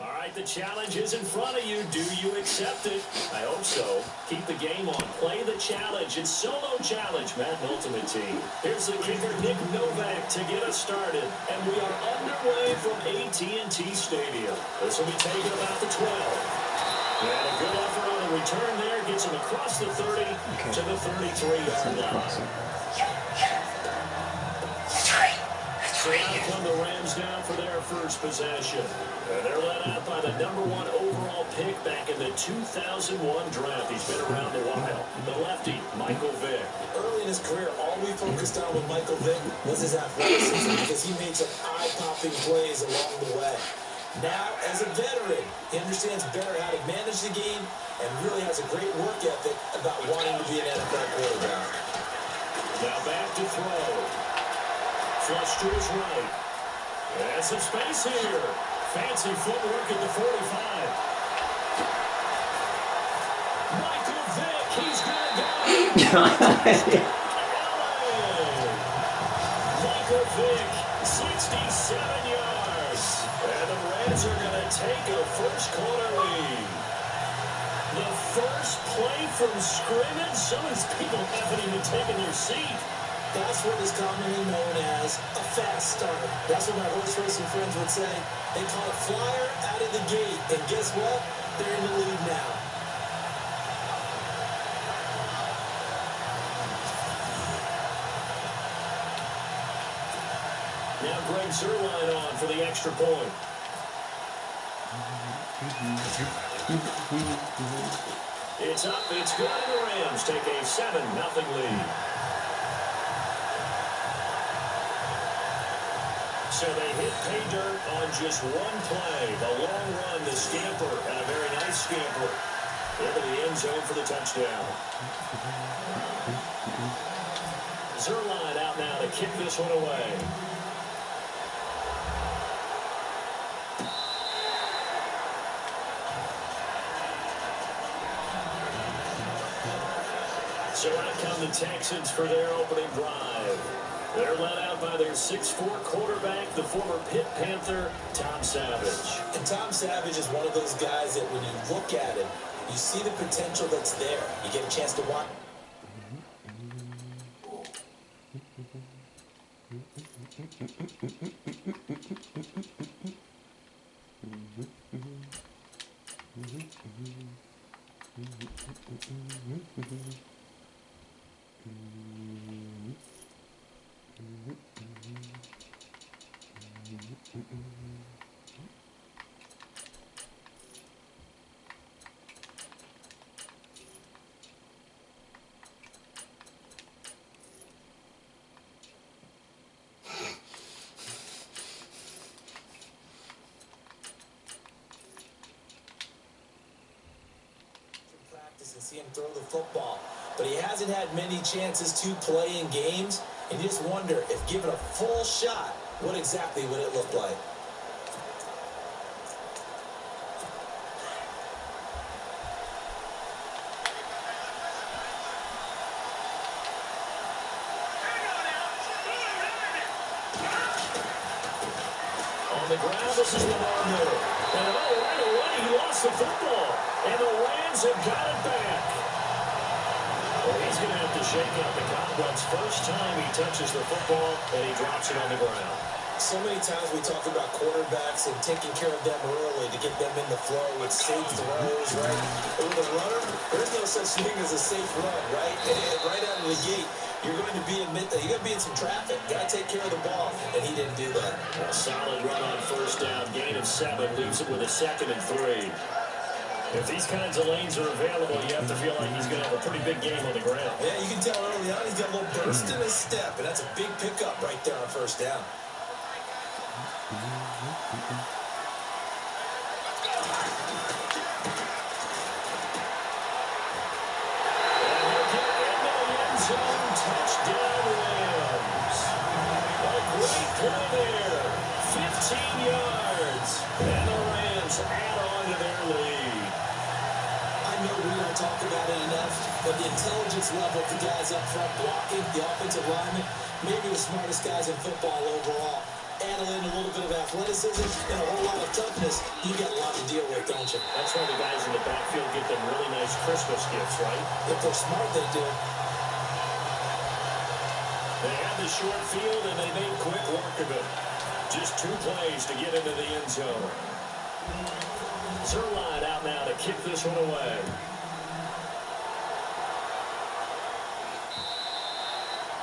All right, the challenge is in front of you. Do you accept it? I hope so. Keep the game on. Play the challenge. It's solo challenge, Madden Ultimate Team. Here's the kicker, Nick Novak, to get us started. And we are underway from AT&T Stadium. This will be taken about the 12. And a good effort on the return there. Gets him across the 30 to the 33-yard line. So now come the Rams down for their first possession. And they're led out by the #1 overall pick back in the 2001 draft. He's been around a while. The lefty, Michael Vick. Early in his career, all we focused on with Michael Vick was his athleticism because he made some eye-popping plays along the way. Now, as a veteran, he understands better how to manage the game and really has a great work ethic about wanting to be an NFL quarterback. Now back to throw. Flush to his right. And some space here. Fancy footwork at the 45. Michael Vick, he's going to go. Michael Vick, 67 yards. And the Reds are going to take a first-quarter lead. The first play from scrimmage. Some of these people haven't even taken their seat. That's what is commonly known as a fast start. That's what my horse racing friends would say. They call it flyer out of the gate. And guess what? They're in the lead now. Now Greg Zuerlein on for the extra point. It's up, it's good, and the Rams take a 7-0 lead. So they hit pay dirt on just one play. The long run, the scamper, and a very nice scamper into the end zone for the touchdown. Zuerlein out now to kick this one away. So out come the Texans for their opening drive. They're led out by their 6'4" quarterback, the former Pitt Panther, Tom Savage. And Tom Savage is one of those guys that when you look at him, you see the potential that's there. You get a chance to watch. And see him throw the football, but he hasn't had many chances to play in games, and you just wonder if given a full shot, what exactly would it look like? On the ground, this is Lamar Miller. And right away, he lost the football. And the Rams have got it back. Well, he's going to have to shake out the cobwebs. First time he touches the football, and he drops it on the ground. So many times we talk about quarterbacks and taking care of them early to get them in the flow with safe throws, right? But with a runner, there's no such thing as a safe run, right? And right out of the gate, you're going to be in some traffic. Got to take care of the ball, and he didn't do that. A solid run on first down. Gain of 7. Leaves it with a 2nd and 3. If these kinds of lanes are available, you have to feel like he's going to have a pretty big game on the ground. Yeah, you can tell early on he's got a little burst in his step, and that's a big pickup right there on first down. Touchdown Rams. A great play there. 15 yards. And the Rams add on to their lead. I know we don't talk about it enough, but the intelligence level of the guys up front blocking, the offensive linemen, maybe the smartest guys in football overall. Add in a little bit of athleticism and a whole lot of toughness, you got a lot to deal with, don't you? That's why the guys in the backfield get them really nice Christmas gifts, right? If they're smart, they do. They had the short field, and they made quick work of it. Just 2 plays to get into the end zone. Zerline out now to kick this one away.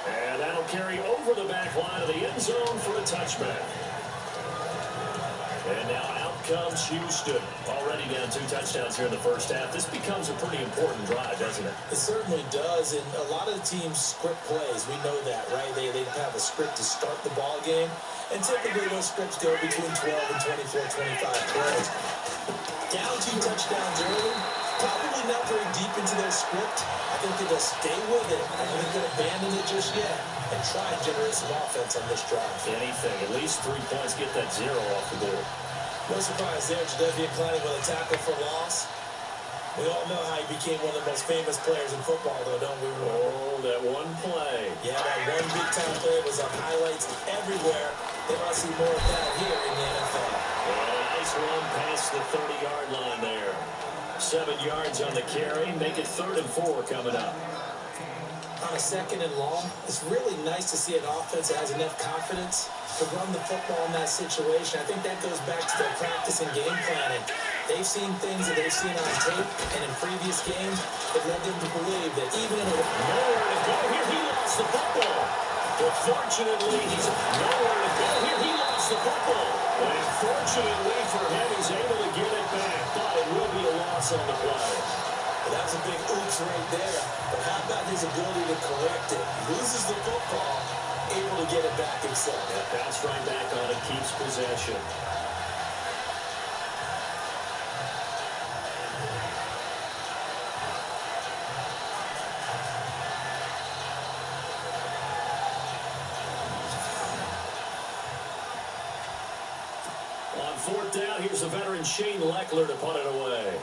And that'll carry over the back line of the end zone for a touchback. And now out comes Houston. Already down 2 touchdowns here in the first half. This becomes a pretty important drive, doesn't it? It certainly does, and a lot of the teams script plays. We know that, right? They have a script to start the ball game, and typically those scripts go between 12 and 24, 25 plays. Down 2 touchdowns early, probably not very deep into their script. I think they'll stay with it. I don't think they'll abandon it just yet and try and generate some offense on this drive. Anything, at least 3 points, get that 0 off the board. No surprise there, Jadeveon Clowney with a tackle for loss. We all know how he became one of the most famous players in football, though, don't we? Oh, that one play. Yeah, that one big-time play was on highlights everywhere. They want to see more of that here in the NFL. And a nice run past the 30-yard line there. 7 yards on the carry. Make it 3rd and 4 coming up. On a 2nd and long, it's really nice to see an offense that has enough confidence to run the football in that situation. I think that goes back to their practice and game planning. They've seen things that they've seen on tape and in previous games that led them to believe that even in a... Nowhere to go here, he lost the football. But fortunately, he's nowhere to go here, he lost the football. And fortunately for him, he's able to get it back, but it will be a loss on the play. Well, that was a big oops right there. But how about his ability to correct it? Loses the football, able to get it back himself. Bounce right back on it, keeps possession. On 4th down, here's the veteran Shane Leckler to punt it away.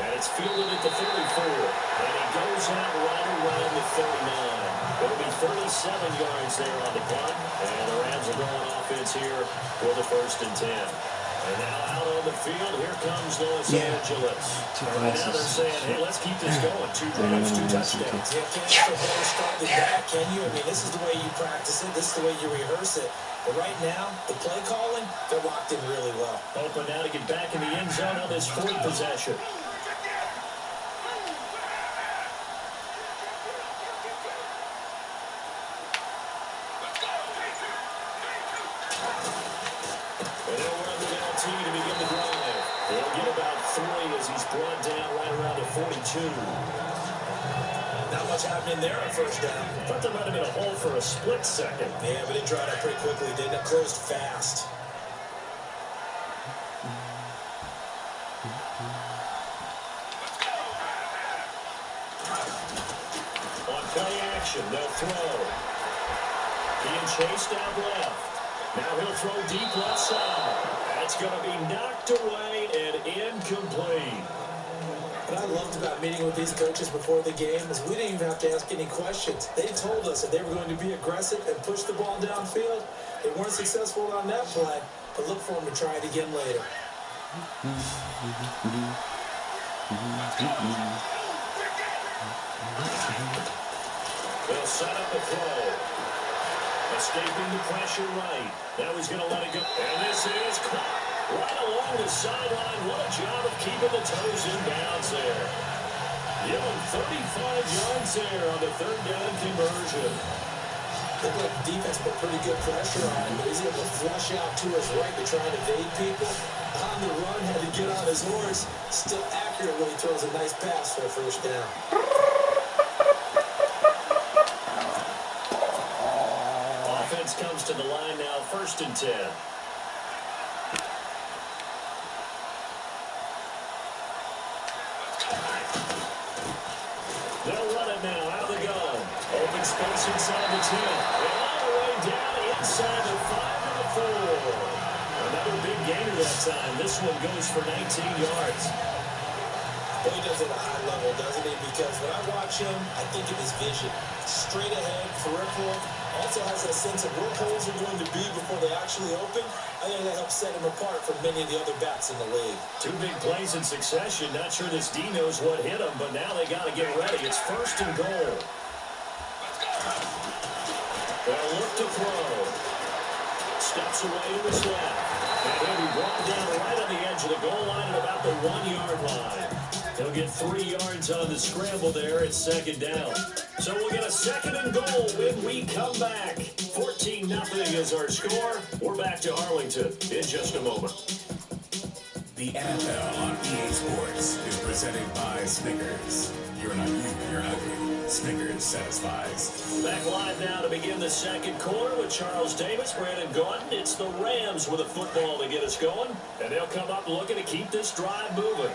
And it's fielded at the 34. And he goes out right around the 39. It'll be 37 yards there on the punt. And the Rams are going offense here with a 1st and 10. And now out on the field, here comes Los Angeles. And now they're saying, hey, let's keep this going. 2 drives, 2 touchdowns. Yeah, can't have a better start than that, can you? I mean, this is the way you practice it. This is the way you rehearse it. But right now, the play calling, they're locked in really well. Open now to get back in the end zone on this 4th possession. Brought down right around the 42. Not much happening there on 1st down. Thought there might have been a hole for a split second. Yeah, but it dried up pretty quickly, didn't it? Closed fast. On play action, no throw. Being chased out left. Now he'll throw deep left side. That's going to be knocked away and incomplete. What I loved about meeting with these coaches before the game is we didn't even have to ask any questions. They told us that they were going to be aggressive and push the ball downfield. They weren't successful on that play, but look for them to try it again later. They'll set up a throw. Escaping the pressure right. Now he's going to let it go. And this is caught right along the sideline. What a job of keeping the toes in bounds there. Give him 35 yards there on the third down conversion. Looked like the defense put pretty good pressure on him, but he's able to flush out to his right to try and evade people. On the run, had to get on his horse. Still accurate when he throws a nice pass for a first down. Offense comes to the line now, 1st and 10. They'll run it now, out of the gun. Open space inside the 10. And all the way down inside the 5 to the 4. Another big gainer that time. This one goes for 19 yards. Well, he does it at a high level, doesn't he? Because when I watch him, I think of his vision. Straight ahead, peripheral. Also has that sense of where holes are going to be before they actually open. I think that helps set him apart from many of the other backs in the league. 2 big plays in succession. Not sure this D knows what hit him, but now they got to get ready. It's 1st and goal. They'll look to throw. Steps away to his left. And he'll be brought down right on the edge of the goal line at about the 1-yard line. He'll get 3 yards on the scramble there. It's 2nd down. So we'll get a 2nd and goal when we come back. 14-0 is our score. We're back to Arlington in just a moment. The NFL on EA Sports is presented by Snickers. You're not you, you're ugly. Snickers satisfies. Back live now to begin the 2nd quarter with Charles Davis, Brandon Gordon. It's the Rams with a football to get us going. And they'll come up looking to keep this drive moving.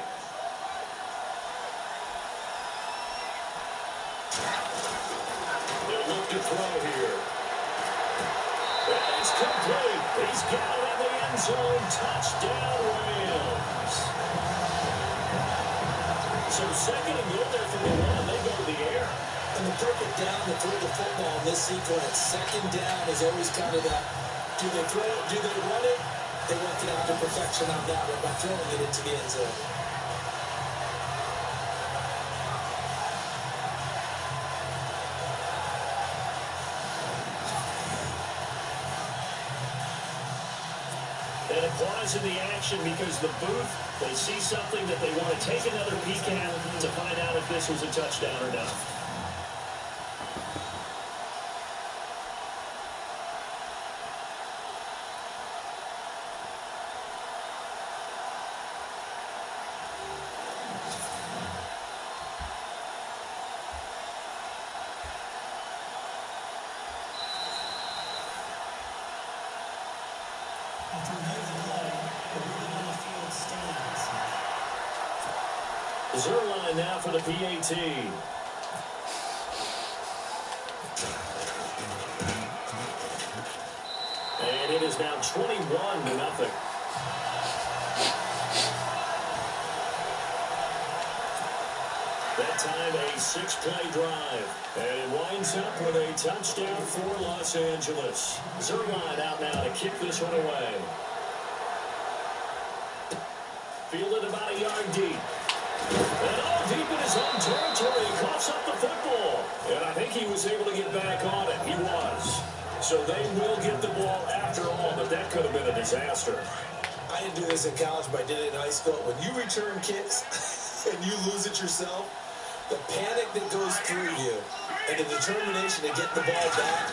They'll look to throw here. And it's complete. He's got it in the end zone. Touchdown, Rams. So 2nd and goal there from the 1. They go to the air. And the perfect down to throw the football in this sequence. 2nd down is always kind of that. Do they throw it? Do they run it? They worked it out to perfection on that one by throwing it into the end zone. And it applies in the action because the booth, they see something that they want to take another peek at to find out if this was a touchdown or not. Zerline now for the PAT. And it is now 21-0. That time a 6-play drive. And it winds up with a touchdown for Los Angeles. Zerline out now to kick this one away. Fielded about a yard deep. And all deep in his own territory, he coughs up the football. And I think he was able to get back on it. He was. So they will get the ball after all, but that could have been a disaster. I didn't do this in college, but I did it in high school. When you return kicks and you lose it yourself, the panic that goes through you and the determination to get the ball back,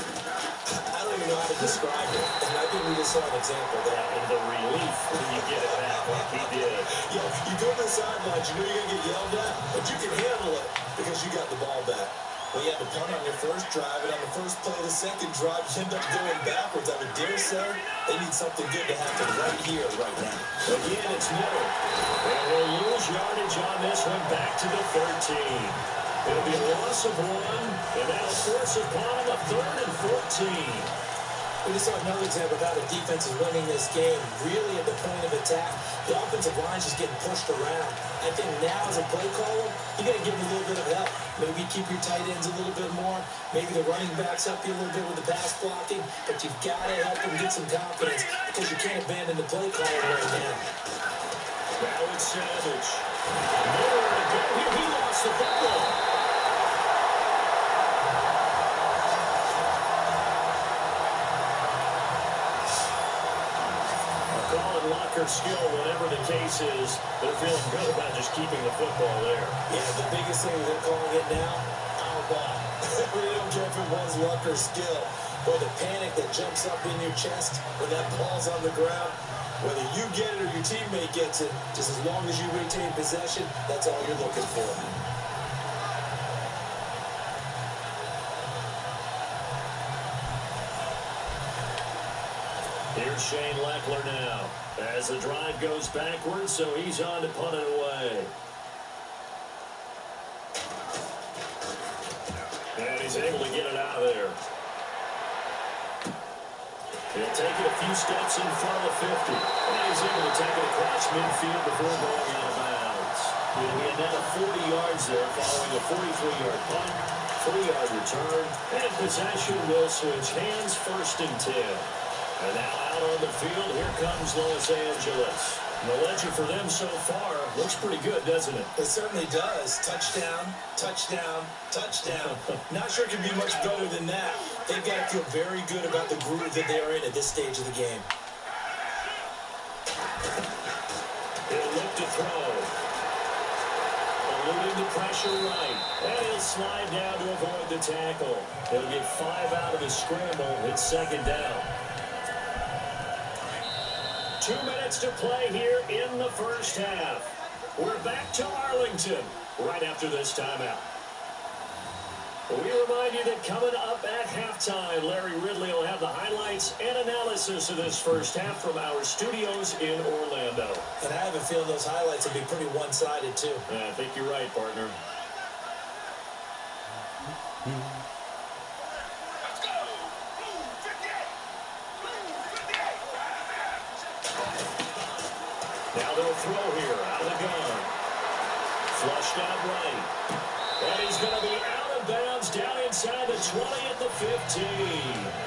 I don't even know how to describe it. And I think we just saw an example of that. And the relief when you get it back like he did. Yeah, you go to the sidelines, you know you're going to get yelled at, but you can handle it because you got the ball back. Well, you had to punt on your first drive, and on the first play of the second drive, you end up going backwards. I would dare say they need something good to happen right here, right now. Again, it's Miller. And they'll lose yardage on this one back to the 13. It'll be a loss of 1, and that'll force upon them a 3rd and 14. We just saw another example of how the defense is winning this game. Really at the point of attack, the offensive line is just getting pushed around. I think now as a play caller, you got to give them a little bit of help. Maybe keep your tight ends a little bit more. Maybe the running backs help you a little bit with the pass blocking. But you've got to help them get some confidence because you can't abandon the play caller right now. Now it's Savage. Nowhere to go here. He lost the football. Calling locker skill, whatever the case is, they're feeling good about just keeping the football there. Yeah, the biggest thing they're calling it now, our ball. We don't care if it was luck or skill, or the panic that jumps up in your chest when that ball's on the ground. Whether you get it or your teammate gets it, just as long as you retain possession, that's all you're looking for. Here's Shane Leckler now. As the drive goes backwards, so he's on to punt it away. And he's able to get it out of there. He'll take it a few steps in front of the 50. And he's able to take it across midfield before going out of bounds. He'll be net of 40 yards there following a 43-yard punt, 3-yard return, and possession will switch hands, 1st and 10. And now out on the field, here comes Los Angeles. The legend for them so far looks pretty good, doesn't it? It certainly does. Touchdown, touchdown, touchdown. Not sure it can be much better than that. They've got to feel very good about the groove that they are in at this stage of the game. He'll look to throw. Eluding the pressure right. And he'll slide down to avoid the tackle. He'll get 5 out of his scramble. It's 2nd down. 2 minutes to play here in the 1st half. We're back to Arlington right after this timeout. We remind you that coming up at halftime, Larry Ridley will have the highlights and analysis of this 1st half from our studios in Orlando. And I have a feeling those highlights will be pretty one-sided, too. Yeah, I think you're right, partner. Now they'll throw here, out of the gun. Flushed out right. And he's going to be out of bounds down inside the 20 at the 15.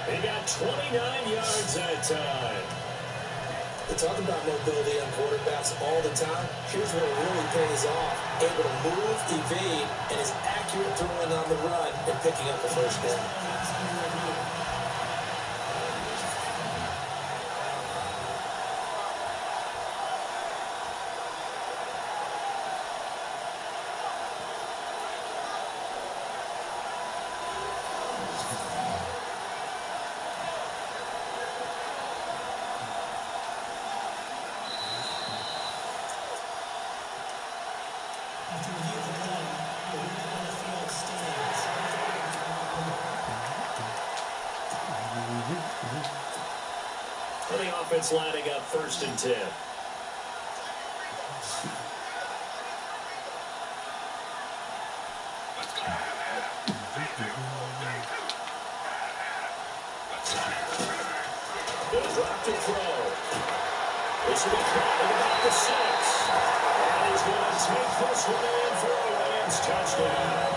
He got 29 yards that time. We talk about mobility on quarterbacks all the time. Here's where it really pays off. Able to move, evade, and is accurate throwing on the run and picking up the 1st down. And the offense lining up 1st and 10. He'll drop to throw. This will be caught at about the 6. And he's going to take this one in for a Rams touchdown.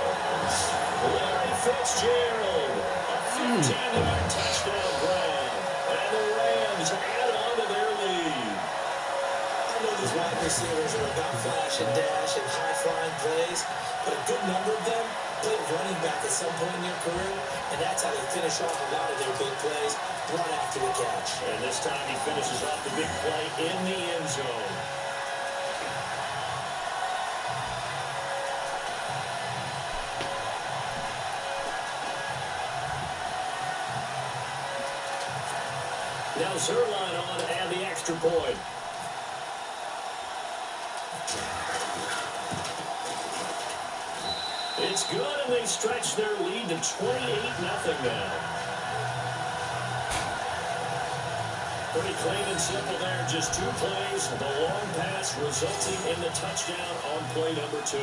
Larry Fitzgerald, a 15-yard touchdown grab. And the Rams add on to their lead. I know these wide receivers are about flash and dash and high-flying plays, but a good number of them played running back at some point in their career, and that's how they finish off a lot of their big plays, run after the catch. And this time he finishes off the big play in the end zone. Now Zerline on and the extra point. It's good, and they stretch their lead to 28-0 now. Pretty clean and simple there. Just 2 plays. The long pass resulting in the touchdown on play number 2.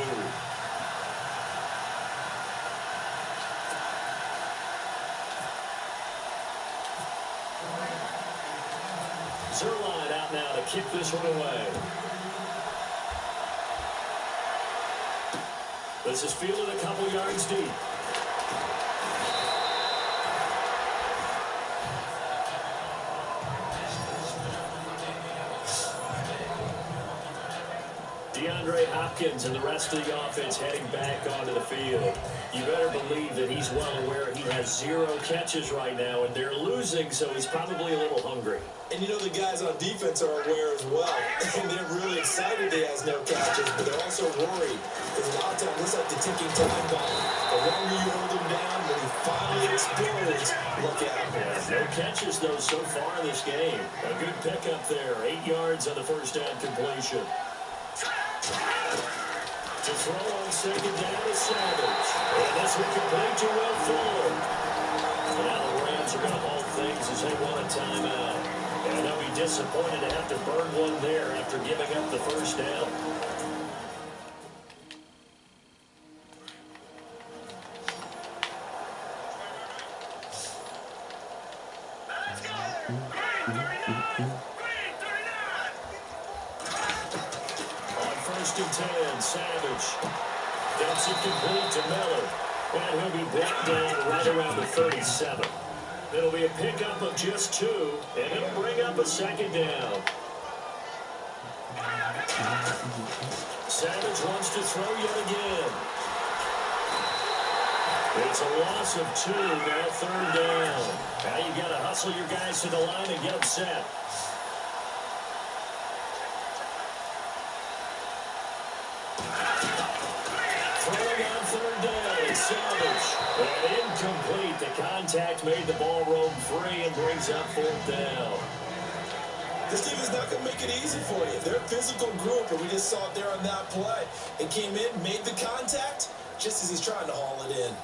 Zerline out now to kick this one away. This is fielded a couple yards deep. Hopkins and the rest of the offense heading back onto the field. You better believe that he's well aware he has 0 catches right now, and they're losing, so he's probably a little hungry. And you know the guys on defense are aware as well. And they're really excited he has no catches, but they're also worried. Because a lot of times, it's like the ticking time bomb. The longer you hold him down, when he finally explodes, look out. Yeah, no catches, though, so far in this game. A good pickup there. 8 yards on the first down completion. To throw on second down to Savage. And this will complete to Will Fuller. Now the Rams are going to hold things as they want a timeout. And they'll be disappointed to have to burn one there after giving up the first down. Savage dumps it complete to Miller, and he'll be brought down right around the 37. It'll be a pickup of just 2, and it'll bring up a second down. Savage wants to throw yet again. It's a loss of 2, now third down. Now you got to hustle your guys to the line and get them set. Savage. And incomplete. The contact made the ball roam free and brings up 4th down. This team is not going to make it easy for you. They're a physical group, and we just saw it there on that play. It came in, made the contact, just as he's trying to haul it in.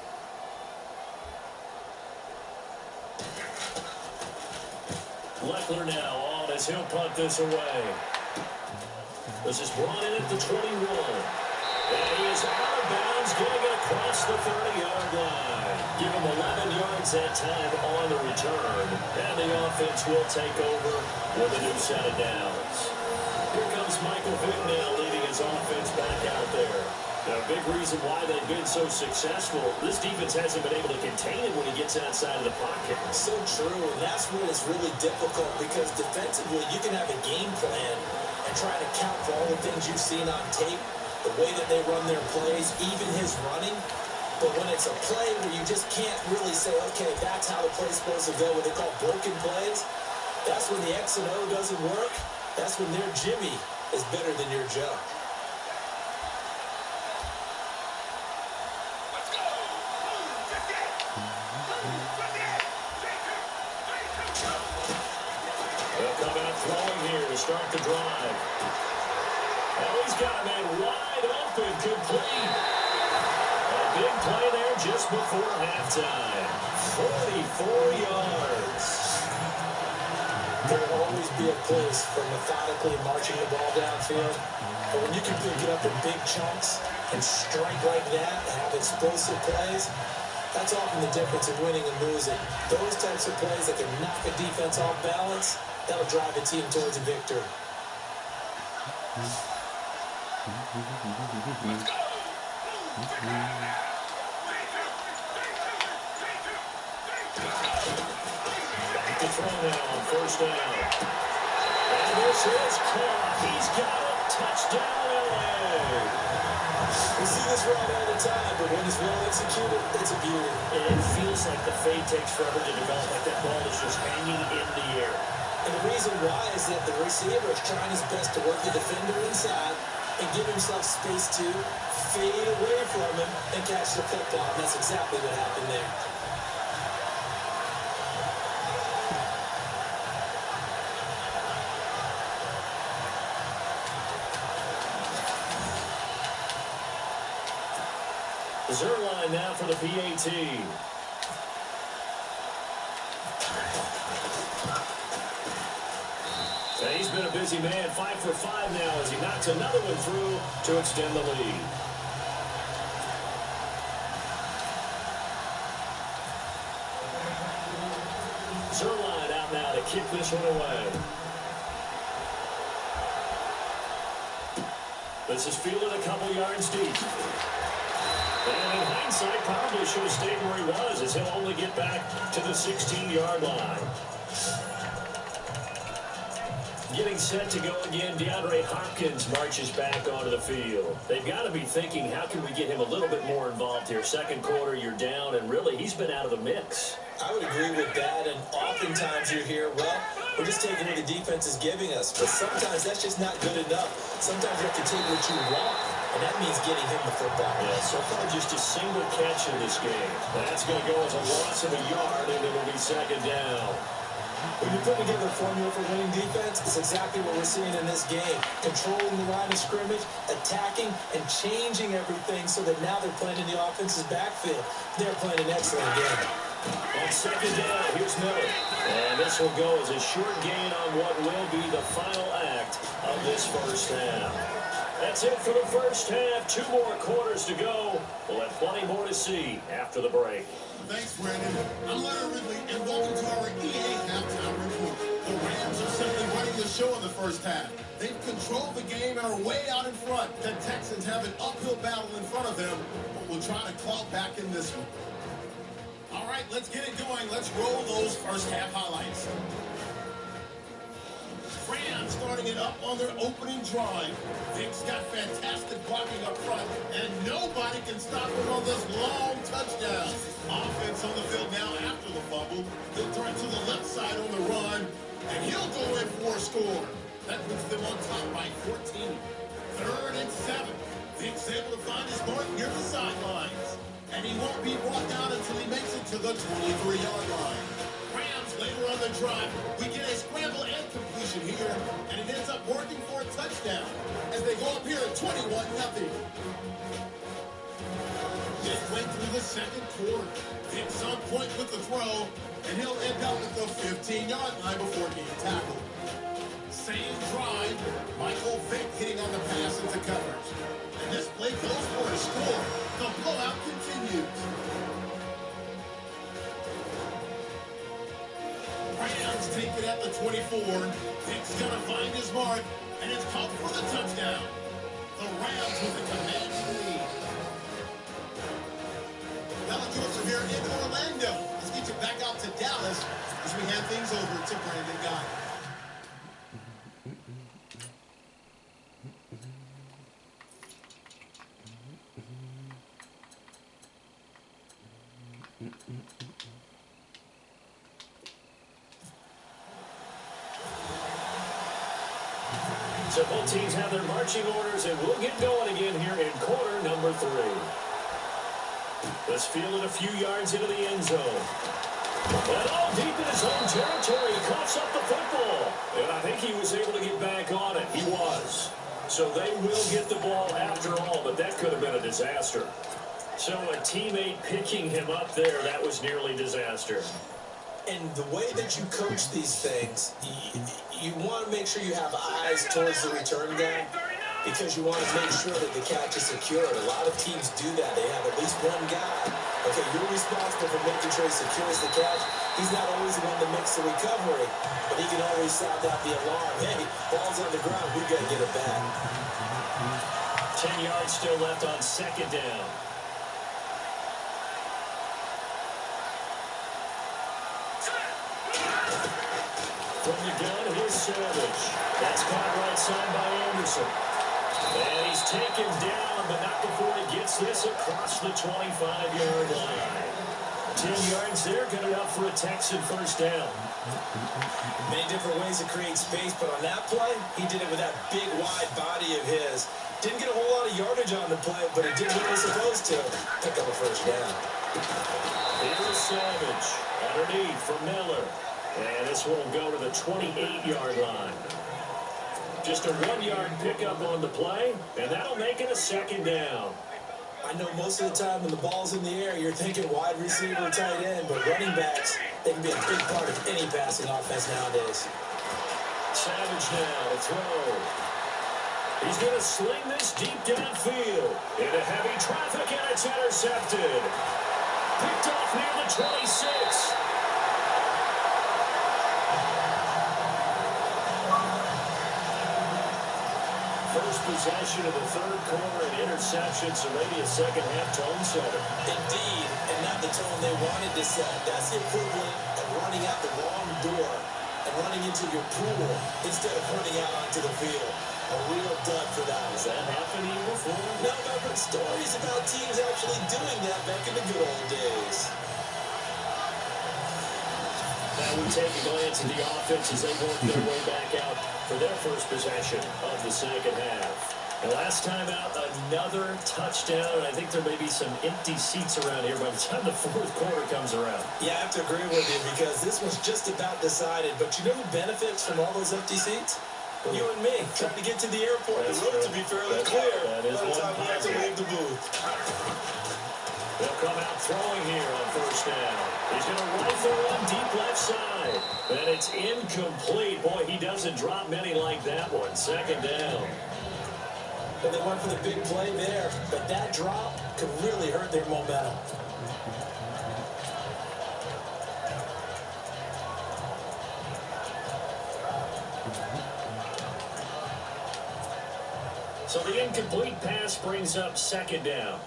Leckler now on as he'll punt this away. This is brought in at the 21. And he is out of bounds, getting it across the 30-yard line. Give him 11 yards that time on the return. And the offense will take over with a new set of downs. Here comes Michael Vick now leading his offense back out there. Now, a big reason why they've been so successful, this defense hasn't been able to contain him when he gets outside of the pocket. So true, and that's when it's really difficult because defensively you can have a game plan and try to count for all the things you've seen on tape, the way that they run their plays, even his running. But when it's a play where you just can't really say, okay, that's how the play's supposed to go, what they call broken plays, that's when the X and O doesn't work. That's when their Jimmy is better than your Joe. They'll come out throwing here to start the drive. Oh, he's got a man wide open, complete. A big play there just before halftime. 44 yards. There will always be a place for methodically marching the ball downfield. But when you can pick it up in big chunks and strike like that and have explosive plays, that's often the difference in winning and losing. Those types of plays that can knock a defense off balance, that'll drive a team towards a victory. Back to throw now on first down. And this is caught. He's got it. Touchdown, LA. We see this run all the time, but when it's well executed, it's a beauty. It feels like the fade takes forever to develop, like that ball is just hanging in the air. And the reason why is that the receiver is trying his best to work the defender inside and give himself space to fade away from him and catch the football. And that's exactly what happened there. Zerline now for the PAT. And he's been a busy man, 5 for 5 now as he knocks another one through to extend the lead. Zerline out now to kick this one away. This is fielded a couple yards deep. And in hindsight, probably should have stayed where he was, as he'll only get back to the 16-yard line. Getting set to go again, DeAndre Hopkins marches back onto the field. They've got to be thinking, how can we get him a little bit more involved here? Second quarter, you're down, and really, he's been out of the mix. I would agree with that, and oftentimes you're here, well, we're just taking what the defense is giving us, but sometimes that's just not good enough. Sometimes you have to take what you want, and that means getting him the football. Yeah, so far just a single catch in this game. That's going to go as a loss of a yard, and it'll be second down. When you put together a formula for winning defense, it's exactly what we're seeing in this game. Controlling the line of scrimmage, attacking, and changing everything so that now they're playing in the offense's backfield. They're playing an excellent game. On second down, here's Miller. And this will go as a short gain on what will be the final act of this first half. That's it for the first half. 2 more quarters to go. We'll have plenty more to see after the break. Thanks, Brandon. I'm Leonard Ridley, and welcome to our EA Halftime Report. The Rams are simply running the show in the first half. They've controlled the game and are way out in front. The Texans have an uphill battle in front of them, but we'll try to claw back in this one. All right, let's get it going. Let's roll those first half highlights. Rams starting it up on their opening drive. Vic's got fantastic blocking up front, and nobody can stop him on this long touchdown. Offense on the field now after the fumble. They'll turn to the left side on the run, and he'll go in for a score. That puts them on top by 14. 3rd and 7. Vic's able to find his mark near the sidelines, and he won't be brought down until he makes it to the 23-yard line. Rams later on the drive, we get a scramble and completion here, and it ends up working for a touchdown as they go up here at 21-0. Midway through the second quarter, Vic's on point with the throw, and he'll end up at the 15-yard line before being tackled. Same drive, Michael Vick hitting on the pass into coverage. And this play goes for a score. The blowout continues. Rams take it at the 24. Vick's gonna find his mark, and it's caught for the touchdown. The Rams with a commanding lead. Pelicans are here in Orlando. Let's get you back out to Dallas as we hand things over to Brandon Guy. So both teams have their marching orders, and we'll get going again here in quarter number 3. This fielded a few yards into the end zone. And all deep in his own territory, he coughs up the football. And I think he was able to get back on it. He was. So they will get the ball after all, but that could have been a disaster. So a teammate picking him up there, that was nearly disaster. And the way that you coach these things, you want to make sure you have eyes towards the return guy because you want to make sure that the catch is secured. A lot of teams do that. They have at least one guy. Okay, you're responsible for making sure he secures the catch. He's not always the one that makes the recovery, but he can always sound out the alarm. Hey, ball's on the ground. We got to get it back. 10 yards still left on second down. From the gun, here's Savage. That's caught right side by Anderson. And he's taken down, but not before he gets this across the 25-yard line. 10 yards there, going to be up for a Texan first down. Many different ways to create space, but on that play, he did it with that big, wide body of his. Didn't get a whole lot of yardage on the play, but he did what he was supposed to. Pick up a first down. Here's Savage. Underneath for Miller. And this one will go to the 28-yard line. Just a 1-yard pickup on the play, and that'll make it a second down. I know most of the time when the ball's in the air, you're thinking wide receiver, tight end, but running backs, they can be a big part of any passing offense nowadays. Savage now to throw. He's going to sling this deep downfield into heavy traffic, and it's intercepted. Picked off near the 26. first possession of the third quarter, an interception, so maybe a second-half tone setter. Indeed, and not the tone they wanted to set. That's the equivalent of running out the wrong door and running into your pool instead of running out onto the field. A real dud for that. Has that happened to you before? No, I've heard stories about teams actually doing that back in the good old days. Now we take a glance at the offense as they work their way back out for their first possession of the second half. And last time out, another touchdown, and I think there may be some empty seats around here by the time the fourth quarter comes around. Yeah, I have to agree with you because this was just about decided. But you know who benefits from all those empty seats? You and me, trying to get to the airport. The road to be fairly clear by the time we have to leave the booth. They'll come out throwing here on first down. He's going to rifle one deep left side. And it's incomplete. Boy, he doesn't drop many like that one. Second down. And they went for the big play there. But that drop could really hurt their momentum. So the incomplete pass brings up second down.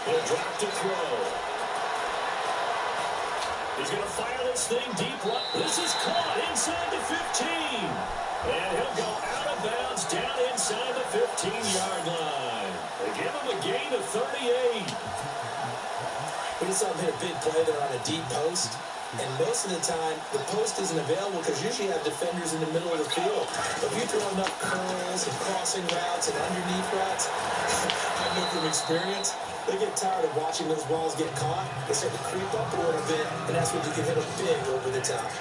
He'll drop to throw. He's going to fire this thing deep left. This is caught inside the 15. And he'll go out of bounds down inside the 15-yard line. They give him a gain of 38. We just saw him hit a big play there on a deep post. And most of the time, the post isn't available because usually you have defenders in the middle of the field. But if you throw enough curls and crossing routes and underneath routes, I know from experience, they get tired of watching those balls get caught. They start to creep up a little bit, and that's when you can hit them big over the top.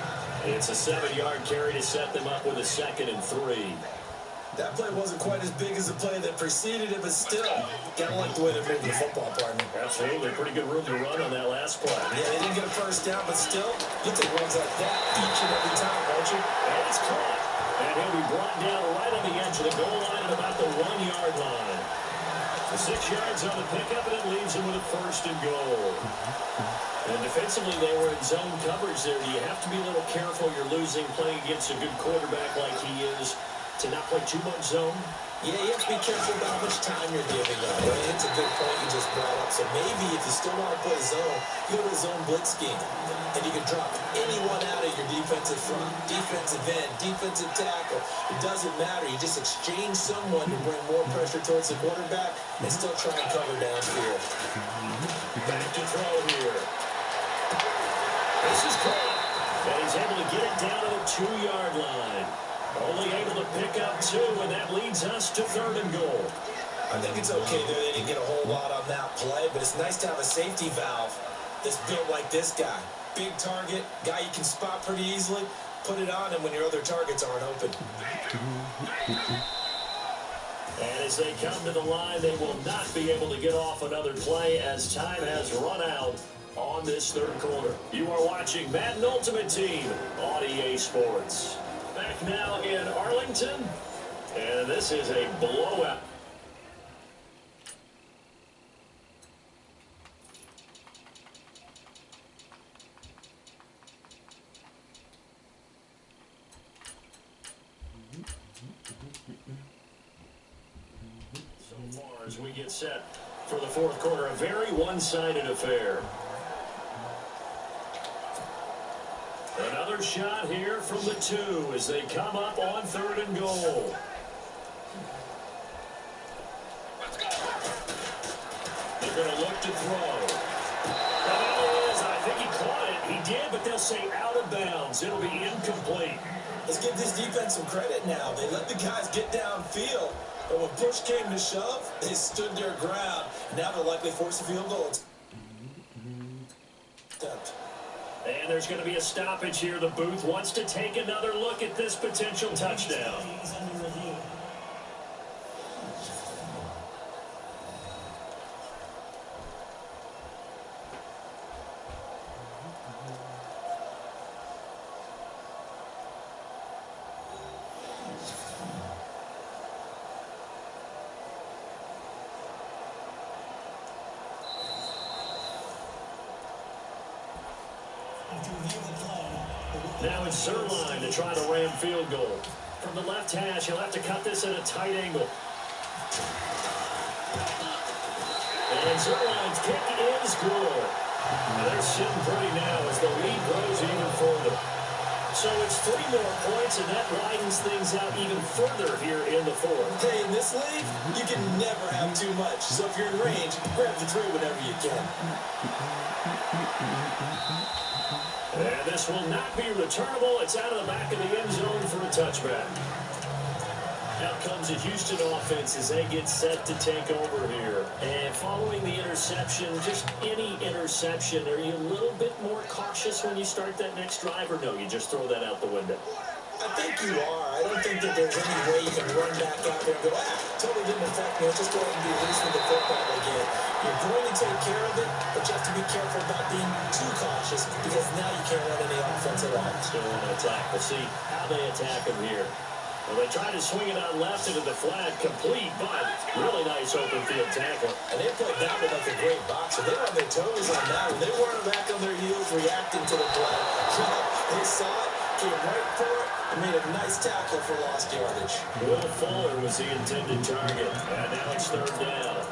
It's a 7-yard carry to set them up with a 2nd and 3. That play wasn't quite as big as the play that preceded it, but still, gotta like the way they moved the football, partner. Absolutely. Pretty good room to run on that last play. Yeah, they didn't get a first down, but still, you take runs like that each and every time, won't you? And it's caught. And he'll be brought down right on the edge of the goal line at about the 1-yard line. The 6 yards on the pickup, and it leaves him with a 1st and goal. And defensively, they were in zone coverage there. You have to be a little careful. You're losing playing against a good quarterback like he is to not play too much zone. Yeah, you have to be careful about how much time you're giving up. I mean, it's a good point you just brought up. So maybe if you still want to play zone, you go to a zone blitz scheme. And you can drop anyone out of your defensive front, defensive end, defensive tackle. It doesn't matter. You just exchange someone to bring more pressure towards the quarterback and still try and cover downfield. Back to throw here. This is caught. And he's able to get it down to the 2-yard line. Only able to pick up 2, and that leads us to 3rd and goal. I think it's okay there. They didn't get a whole lot on that play, but it's nice to have a safety valve that's built like this guy. Big target, guy you can spot pretty easily. Put it on him when your other targets aren't open. And as they come to the line, they will not be able to get off another play as time has run out on this 3rd quarter. You are watching Madden Ultimate Team on EA Sports. Back now in Arlington, and this is a blowout. So far as we get set for the 4th quarter, a very one-sided affair. Another shot here from the 2 as they come up on 3rd and goal. They're going to look to throw. And that is, I think he caught it. He did, but they'll say out of bounds. It'll be incomplete. Let's give this defense some credit now. They let the guys get downfield, but when push came to shove, they stood their ground. Now they'll likely force a field goal. And there's going to be a stoppage here. The booth wants to take another look at this potential touchdown. Now it's Zerline to try the ram field goal. From the left hash, he'll have to cut this at a tight angle. And Zerline's kick is good. Now they're sitting pretty now as the lead grows even further. So it's 3 more points, and that widens things out even further here in the fourth. Hey, in this league, you can never have too much. So if you're in range, grab the 3 whenever you can. And this will not be returnable. It's out of the back of the end zone for a touchback. Out comes the Houston offense as they get set to take over here. And following the interception, just any interception, are you a little bit more cautious when you start that next drive, or no, you just throw that out the window? I think you are. I don't think that there's any way you can run back out there and go, totally didn't affect me. Just go ahead and be loose with the football again. You're going to take care of it, but you have to be careful about being too cautious because now you can't run any offense at all. Still want to attack. We'll see how they attack him here. Well, they try to swing it out left into the flat, complete, but really nice open field tackle. And they played that one like a great boxer. They were on their toes on that one. They weren't back on their heels reacting to the play. They saw it, came right for it, and made a nice tackle for lost yardage. Will Fuller was the intended target, and now it's 3rd down.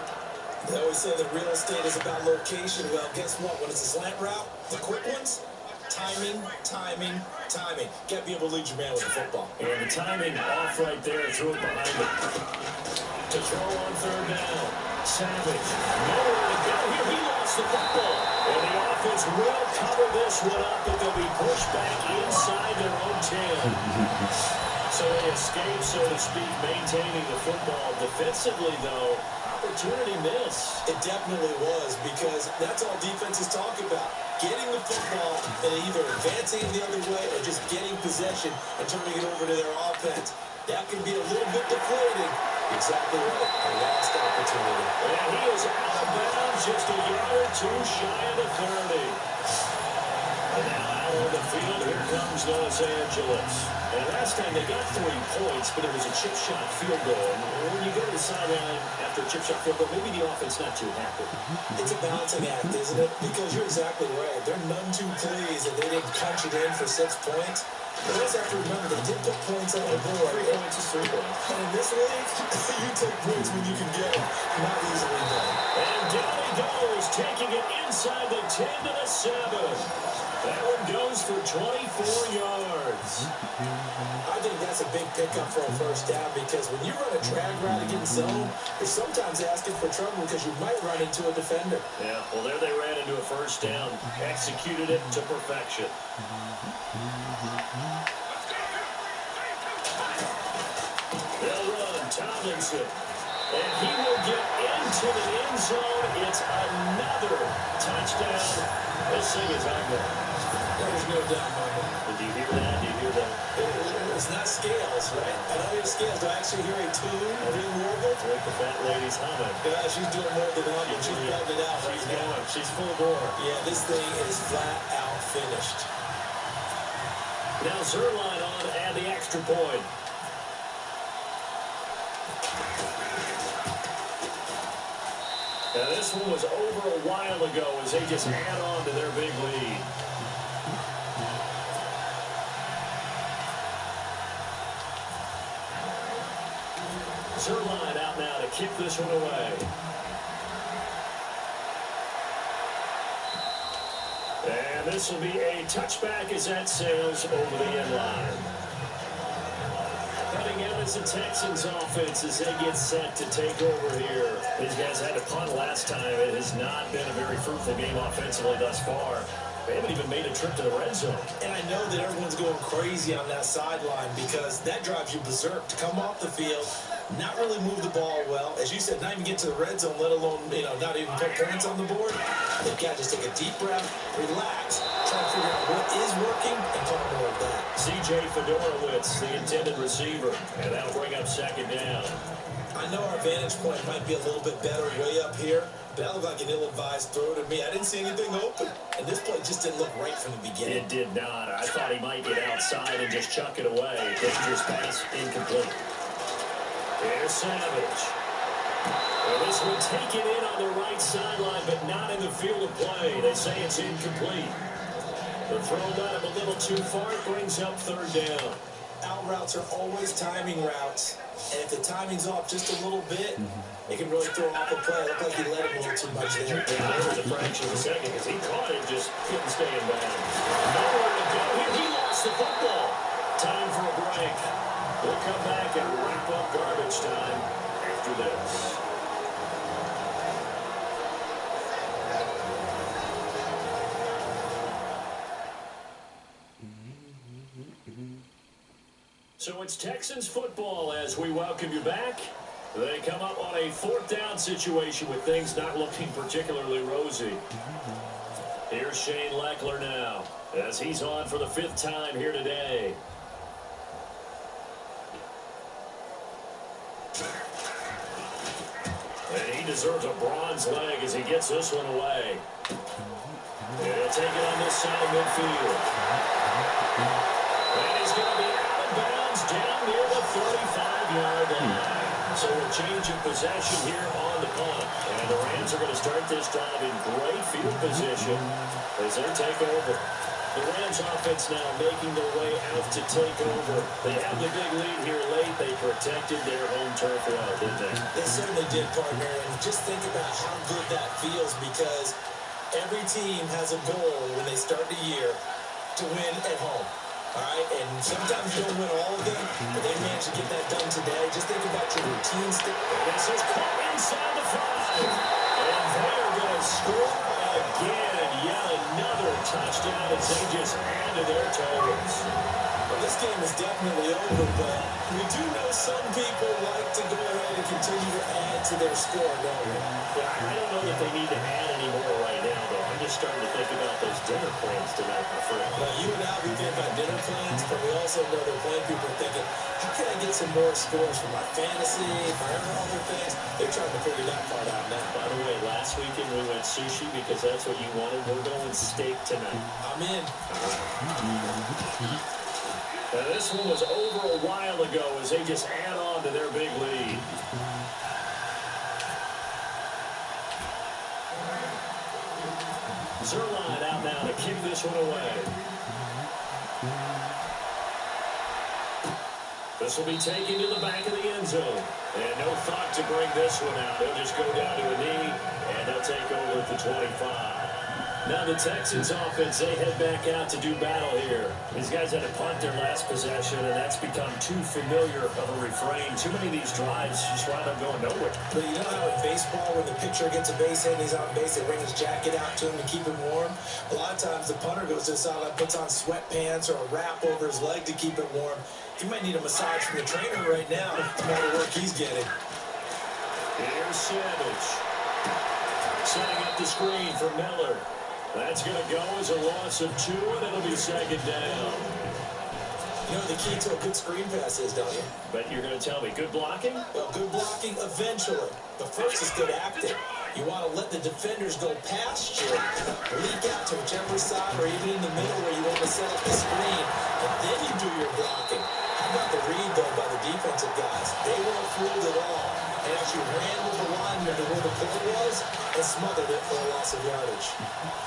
They always say that real estate is about location. Well, guess what? When it's a slant route, the quick ones, timing, timing, timing. Got to be able to lead your man with the football. And the timing off right there, threw it behind him. To throw on 3rd down. Savage, nowhere to go here. He lost the football. And the offense will cover this one up, but they'll be pushed back inside their own 10. So they escape, so to speak, maintaining the football. Defensively, though, opportunity miss. It definitely was, because that's all defenses talk about. Getting the football and either advancing it the other way or just getting possession and turning it over to their offense. That can be a little bit deflating. Exactly right. A lost opportunity. And he is out of bounds, just a yard or 2 shy of the 30. And now out on the field, here comes Los Angeles. And last time they got 3 points, but it was a chip shot field goal. And when you go to the sideline after a chip shot field goal, maybe the offense not too happy. It's a balancing act, isn't it? Because you're exactly right. They're none too pleased that they didn't punch it in for 6 points. But also have to remember, they did put points on the board. 3 points is 3 points. And in this league, you take points when you can get them. Not easily done. And down he goes, taking it inside the 10 to the 7. That one goes for 24 yards. I think that's a big pickup for a 1st down, because when you run a drag route against zone, you're sometimes asking for trouble because you might run into a defender. Yeah, well, there they ran into a 1st down, executed it to perfection. They'll run Tomlinson, and he will get into the end zone. It's another touchdown. This thing is ugly. There's no doubt, Michael. Did you hear that? Did you hear that? It's not scales, right? I don't hear scales. Do I actually hear a tune or a warble? It's like the fat lady's humming. Yeah, she's doing more than humming. She's bugging out right She's now. going. She's full bore. Yeah, this thing is flat out finished. Now Zerline on and the extra point. Now this one was over a while ago as they just add on to their big lead. Zerline out now to kick this one away. And this will be a touchback as that sails over the end line. Cutting out is the Texans offense as they get set to take over here. These guys had to punt last time. It has not been a very fruitful game offensively thus far. They haven't even made a trip to the red zone. And I know that everyone's going crazy on that sideline because that drives you berserk to come off the field, not really move the ball well. As you said, not even get to the red zone, let alone, not even put points on the board. They've got to just take a deep breath, relax, try to figure out what is working, and put more of that. C.J. Fedorowicz, the intended receiver, and that'll bring up 2nd down. I know our vantage point might be a little bit better way up here, but that looked like an ill-advised throw to me. I didn't see anything open, and this play just didn't look right from the beginning. It did not. I thought he might get outside and just chuck it away. Dangerous pass, incomplete. Here's Savage. Well, this would take it in on the right sideline, but not in the field of play. They say it's incomplete. The throw led him a little too far. It brings up third down. Out routes are always timing routes. And if the timing's off just a little bit, it can really throw off a play. It looked like he let him a little too much there. Yeah, there was a fraction of a second because he caught it, just couldn't stay in bounds. Nowhere to go here. He lost the football. Time for a break. We'll come back and wrap up garbage time after this. So it's Texans football as we welcome you back. They come up on a fourth down situation with things not looking particularly rosy. Here's Shane Leckler now as he's on for the fifth time here today. And he deserves a bronze leg as he gets this one away. He'll take it on this side of midfield. And he's going to be out of bounds down near the 35-yard line. So a change of possession here on the punt. And the Rams are going to start this time in great field position as they take over. The Rams offense now making their way out to take over. They have the big lead here late. They protected their home turf well, didn't they? They certainly did, partner. And just think about how good that feels because every team has a goal when they start the year to win at home. All right, and sometimes you don't win all of them, but they managed to get that done today. Just think about your routine. This is caught inside the 5. And they're going to score again. Yet another touchdown as they just add to their totals. Well, this game is definitely over, but we do know some people like to go ahead and continue to add to their score, don't we? Yeah, I don't know that they need to add any more right now, though. I'm just starting to think about those dinner plans tonight, my friend. Well, you and I, we think about dinner plans, but we also know that plenty of people are thinking, how can I get some more scores for my fantasy, for other things? They're trying to figure that part out now. By the way, last weekend we went sushi because that's what you wanted. We're going steak tonight. I'm in. Now, this one was over a while ago as they just add on to their big lead. Zerline out now to kick this one away. This will be taken to the back of the end zone. And no thought to bring this one out. They'll just go down to a knee, and they'll take over at the 25. Now the Texans offense, they head back out to do battle here. These guys had to punt their last possession, and that's become too familiar of a refrain. Too many of these drives just wind up going nowhere. But you know how in baseball, when the pitcher gets a base hit and he's on base, they bring his jacket out to him to keep him warm? A lot of times the punter goes to the sideline, puts on sweatpants or a wrap over his leg to keep it warm. He might need a massage from the trainer right now. The more work he's getting. Here's Savage. Setting up the screen for Miller. That's going to go as a loss of 2, and it'll be second down. You know what the key to a good screen pass is, don't you? But you're going to tell me good blocking? Well, good blocking eventually. But first is good acting. You want to let the defenders go past you, leak out to whichever side or even in the middle where you want to set up the screen, and then you do your blocking. How about the read, though, by the defensive guys? They weren't fooled at all. And as you ran with the lineman to where the play was, and smothered it for a loss of yardage.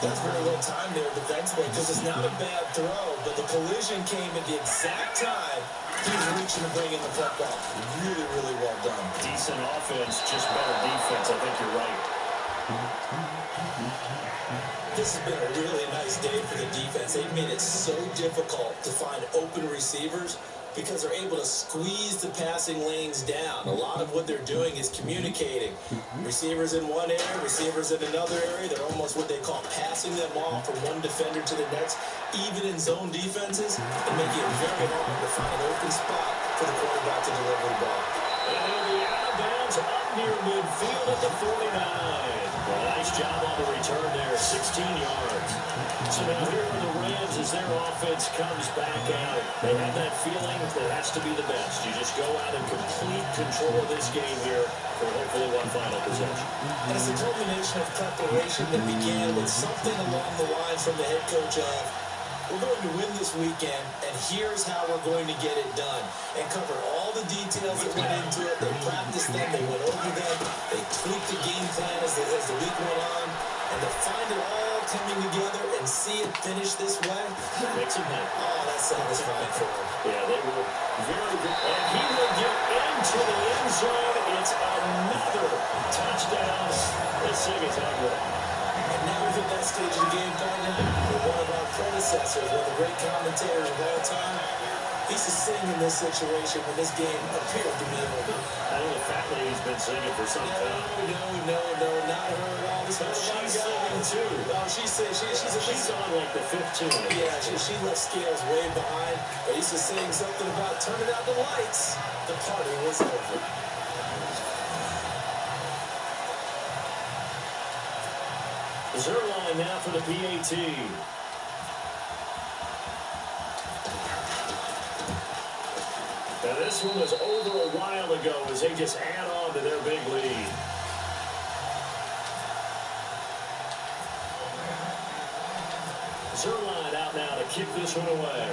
That's very well timed there defensively because it's not a bad throw, but the collision came at the exact time he was reaching to bring in the football. Really, really well done. Decent offense, just better defense. I think you're right. This has been a really nice day for the defense. They've made it so difficult to find open receivers because they're able to squeeze the passing lanes down. A lot of what they're doing is communicating. Receivers in one area, receivers in another area. They're almost what they call passing them off from one defender to the next. Even in zone defenses, they make it very hard to find an open spot for the quarterback to deliver the ball. And they'll be out of bounds up near midfield at the 49. Well, nice job on the return there, 16 yards. So now here are the Rams as their offense comes back out. They have that feeling that it has to be the best. You just go out and complete control of this game here for hopefully one final possession. And it's a culmination of preparation that began with something along the lines from the head coach of, we're going to win this weekend, and here's how we're going to get it done. And covered all the details that went into it. They practiced them. They went over them. They tweaked the game plan as the week went on. And to find it all coming together and see it finish this way, Makes him happy. oh, that's satisfying for him. Yeah, they were very good. And he will get into the end zone. It's another touchdown. Let's sing it, Hagler. And now we've hit that stage of the game, partner, where one of our predecessors, one of the great commentators of all time, used to sing in this situation when this game appeared to be over. I know the fat lady's been singing for some time. No, not her at all. This But is she's singing too. Oh, she's on like the 15. Yeah, she left scales way behind. But used to saying something about turning out the lights. The party was over. Zerline now for the PAT. Now this one was over a while ago as they just add on to their big lead. Zerline out now to kick this one away.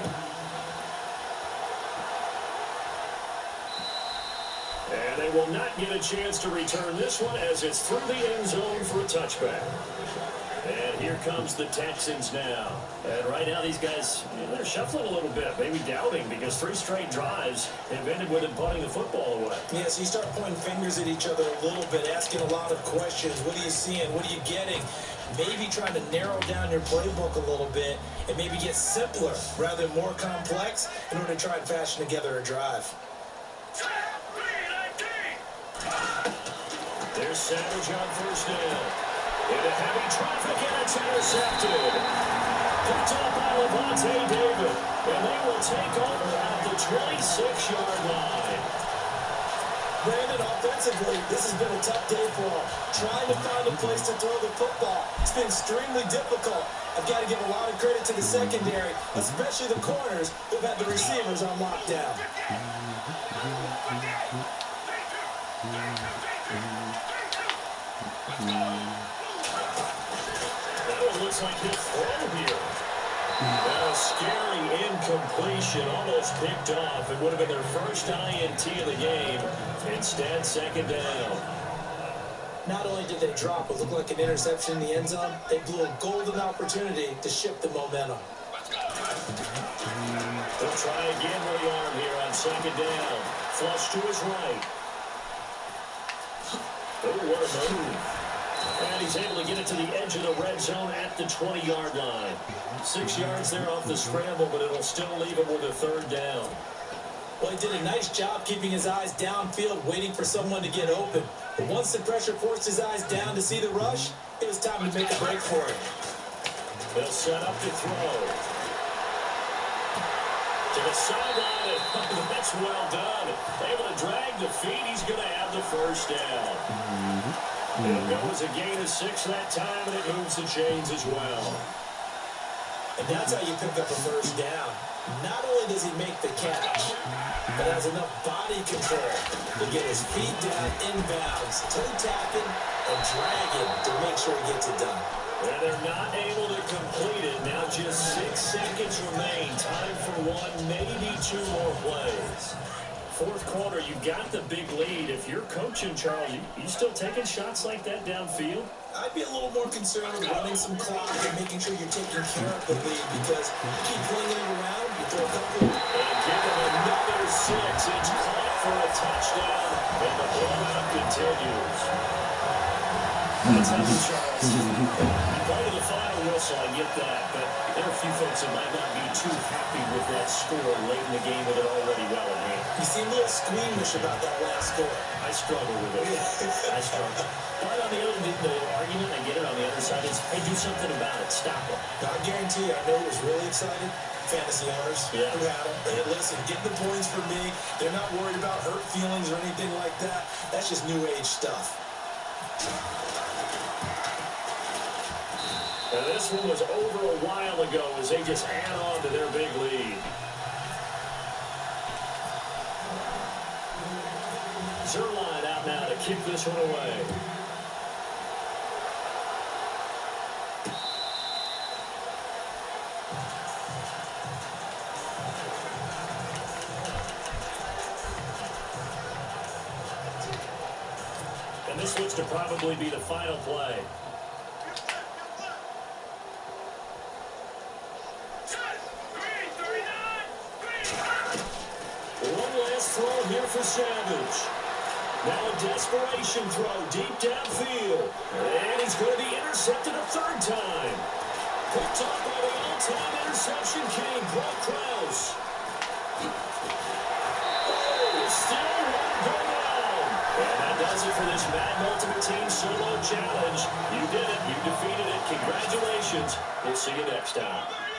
And they will not get a chance to return this one as it's through the end zone for a touchback. And here comes the Texans now. And right now these guys, they're shuffling a little bit, maybe doubting, because 3 straight drives have ended with them punting the football away. Yeah, so you start pointing fingers at each other a little bit, asking a lot of questions. What are you seeing? What are you getting? Maybe trying to narrow down your playbook a little bit and maybe get simpler rather than more complex in order to try and fashion together a drive. There's Savage on first down. Into heavy traffic, and it's intercepted. Picked up by Levante David. And they will take over at the 26-yard line. Brandon, offensively, this has been a tough day for him. Trying to find a place to throw the football. It's been extremely difficult. I've got to give a lot of credit to the secondary, especially the corners who've had the receivers on lockdown. Looks like he'll throw here. A scary incompletion, almost picked off. It would have been their first INT of the game. Instead, second down. Not only did they drop what looked like an interception in the end zone, they blew a golden opportunity to shift the momentum. They'll try again with the arm here on second down. Flush to his right. Oh, what a move. And he's able to get it to the edge of the red zone at the 20-yard line. 6 yards there off the scramble, but it'll still leave him with a third down. Well, he did a nice job keeping his eyes downfield, waiting for someone to get open. But once the pressure forced his eyes down to see the rush, it was time to make a break for it. They'll set up to throw. To the sideline, and that's well done. Able to drag the feet. He's going to have the first down. It'll go as a gain of 6 that time, and it moves the chains as well. And that's how you pick up a first down. Not only does he make the catch, but has enough body control to get his feet down inbounds, toe tapping and dragging to make sure he gets it done. And they're not able to complete it. Now just 6 seconds remain. Time for 1, maybe 2 more plays. Fourth quarter, you got the big lead. If you're coaching, Charles, you still taking shots like that downfield? I'd be a little more concerned with running some clock and making sure you're taking care of the lead, because you keep flinging it around, you throw a couple. And give him another 6. It's caught for a touchdown, and the blowout continues. That's how the Charles. Part of the final whistle, I get that, but there are a few folks that might not be too happy with that score late in the game with it already well in hand. You seem a little squeamish about that last score. I struggle with it. I struggle. But on the argument, I get it on the other side, is, hey, do something about it. Stop it. I guarantee you, I know it was really excited. Fantasy owners who had them. Hey, listen, get the points for me. They're not worried about hurt feelings or anything like that. That's just new age stuff. Now this one was over a while ago as they just add on to their big lead. Zerline out now to kick this one away. And this looks to probably be the final play. last throw here for Savage. Now a desperation throw deep downfield. And he's going to be intercepted a third time. Picked up by the all-time interception king, Brock Krause. Still won't go down. And that does it for this Madden Ultimate Team Solo Challenge. You did it. You defeated it. Congratulations. We'll see you next time.